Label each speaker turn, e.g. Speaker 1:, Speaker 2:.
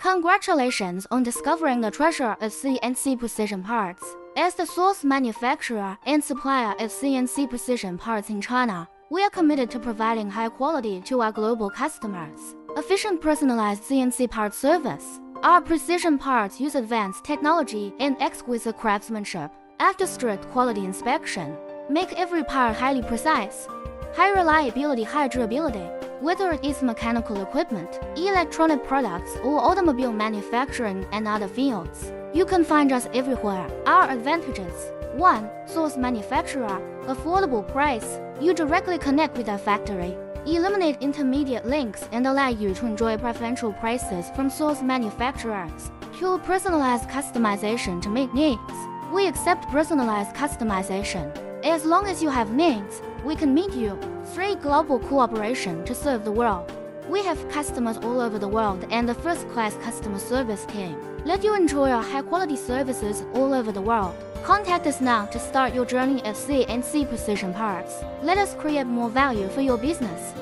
Speaker 1: Congratulations on discovering the treasure of CNC precision parts. As the source manufacturer and supplier of CNC precision parts in China, we are committed to providing high quality to our global customers. Efficient personalized CNC part service. Our precision parts use advanced technology and exquisite craftsmanship. After strict quality inspection, make every part highly precise. High reliability, high durability. Whether it is mechanical equipment, electronic products, or automobile manufacturing and other fields, you can find us everywhere. Our advantages: 1. Source manufacturer, affordable price. You directly connect with our factory. Eliminate intermediate links and allow you to enjoy preferential prices from source manufacturers. 2. Personalized customization to meet needs. We accept personalized customization. As long as you have needs, we can meet you. 3. Global cooperation to serve the world. We have customers all over the world and a first-class customer service team. Let you enjoy our high-quality services all over the world. Contact us now to start your journey at CNC Precision Parts. Let us create more value for your business.